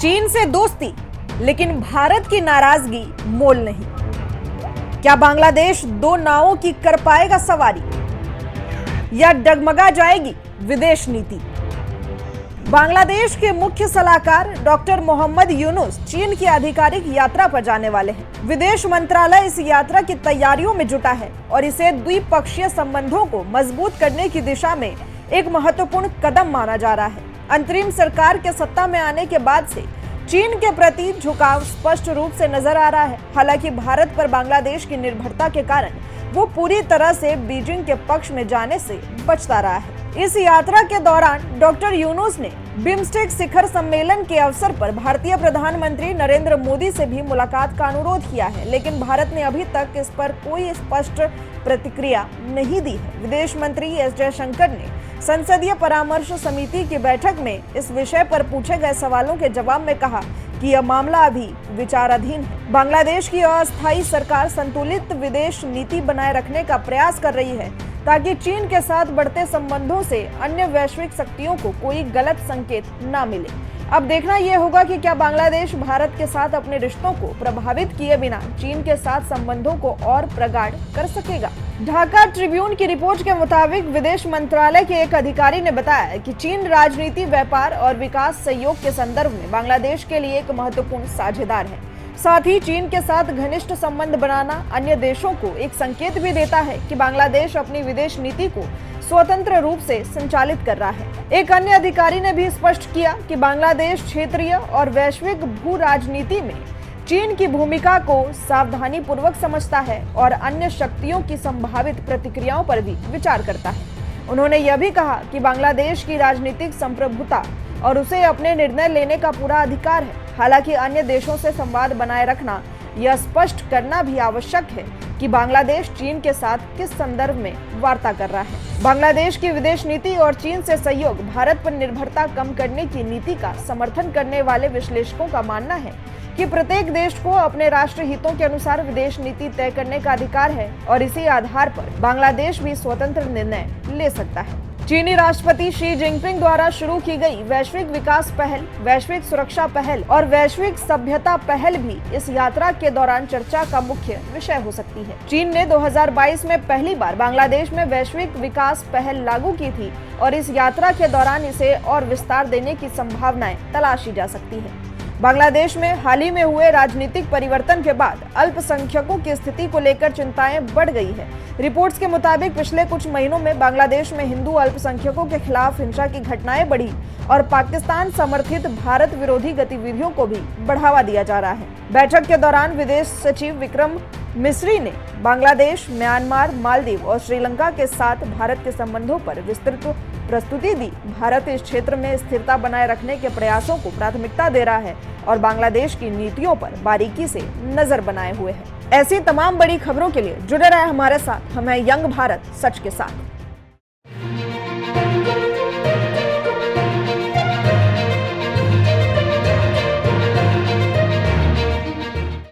चीन से दोस्ती, लेकिन भारत की नाराजगी मोल नहीं। क्या बांग्लादेश दो नावों की कर पाएगा सवारी या डगमगा जाएगी विदेश नीति? बांग्लादेश के मुख्य सलाहकार डॉक्टर मोहम्मद यूनुस चीन की आधिकारिक यात्रा पर जाने वाले हैं। विदेश मंत्रालय इस यात्रा की तैयारियों में जुटा है और इसे द्विपक्षीय संबंधों को मजबूत करने की दिशा में एक महत्वपूर्ण कदम माना जा रहा है। अंतरिम सरकार के सत्ता में आने के बाद से चीन के प्रति झुकाव स्पष्ट रूप से नजर आ रहा है। हालांकि भारत पर बांग्लादेश की निर्भरता के कारण वो पूरी तरह से बीजिंग के पक्ष में जाने से बचता रहा है। इस यात्रा के दौरान डॉक्टर यूनुस ने बिम्स्टेक शिखर सम्मेलन के अवसर पर भारतीय प्रधानमंत्री नरेंद्र मोदी से भी मुलाकात का अनुरोध किया है, लेकिन भारत ने अभी तक इस पर कोई स्पष्ट प्रतिक्रिया नहीं दी है। विदेश मंत्री एस जयशंकर ने संसदीय परामर्श समिति की बैठक में इस विषय पर पूछे गए सवालों के जवाब में कहा कि यह मामला अभी विचाराधीन है। बांग्लादेश की अस्थायी सरकार संतुलित विदेश नीति बनाए रखने का प्रयास कर रही है ताकि चीन के साथ बढ़ते संबंधों से अन्य वैश्विक शक्तियों को कोई गलत संकेत न मिले। अब देखना यह होगा कि क्या बांग्लादेश भारत के साथ अपने रिश्तों को प्रभावित किए बिना चीन के साथ संबंधों को और प्रगाढ़ कर सकेगा। ढाका ट्रिब्यून की रिपोर्ट के मुताबिक विदेश मंत्रालय के एक अधिकारी ने बताया कि चीन राजनीति, व्यापार और विकास सहयोग के संदर्भ में बांग्लादेश के लिए एक महत्वपूर्ण साझेदार है। साथ ही चीन के साथ घनिष्ठ संबंध बनाना अन्य देशों को एक संकेत भी देता है कि बांग्लादेश अपनी विदेश नीति को स्वतंत्र रूप से संचालित कर रहा है। एक अन्य अधिकारी ने भी स्पष्ट किया कि बांग्लादेश क्षेत्रीय और वैश्विक भू राजनीति में चीन की भूमिका को सावधानी पूर्वक समझता है और अन्य शक्तियों की संभावित प्रतिक्रियाओं पर भी विचार करता है। उन्होंने यह भी कहा कि बांग्लादेश की राजनीतिक संप्रभुता और उसे अपने निर्णय लेने का पूरा अधिकार है। हालांकि अन्य देशों से संवाद बनाए रखना यह स्पष्ट करना भी आवश्यक है कि बांग्लादेश चीन के साथ किस संदर्भ में वार्ता कर रहा है। बांग्लादेश की विदेश नीति और चीन से सहयोग भारत पर निर्भरता कम करने की नीति का समर्थन करने वाले विश्लेषकों का मानना है कि प्रत्येक देश को अपने राष्ट्र हितों के अनुसार विदेश नीति तय करने का अधिकार है और इसी आधार पर बांग्लादेश भी स्वतंत्र निर्णय ले सकता है। चीनी राष्ट्रपति शी जिनपिंग द्वारा शुरू की गई वैश्विक विकास पहल, वैश्विक सुरक्षा पहल और वैश्विक सभ्यता पहल भी इस यात्रा के दौरान चर्चा का मुख्य विषय हो सकती है। चीन ने 2022 में पहली बार बांग्लादेश में वैश्विक विकास पहल लागू की थी और इस यात्रा के दौरान इसे और विस्तार देने की संभावनाएं तलाशी जा सकती है। बांग्लादेश में हाल ही में हुए राजनीतिक परिवर्तन के बाद अल्पसंख्यकों की स्थिति को लेकर चिंताएं बढ़ गई है। रिपोर्ट्स के मुताबिक पिछले कुछ महीनों में बांग्लादेश में हिंदू अल्पसंख्यकों के खिलाफ हिंसा की घटनाएं बढ़ी और पाकिस्तान समर्थित भारत विरोधी गतिविधियों को भी बढ़ावा दिया जा रहा है। बैठक के दौरान विदेश सचिव विक्रम मिस्री ने बांग्लादेश, म्यांमार, मालदीव और श्रीलंका के साथ भारत के संबंधों पर विस्तृत प्रस्तुति दी। भारत इस क्षेत्र में स्थिरता बनाए रखने के प्रयासों को प्राथमिकता दे रहा है और बांग्लादेश की नीतियों पर बारीकी से नजर बनाए हुए है। ऐसी तमाम बड़ी खबरों के लिए जुड़े रहे हमारे साथ। हम हैं यंग भारत सच के साथ।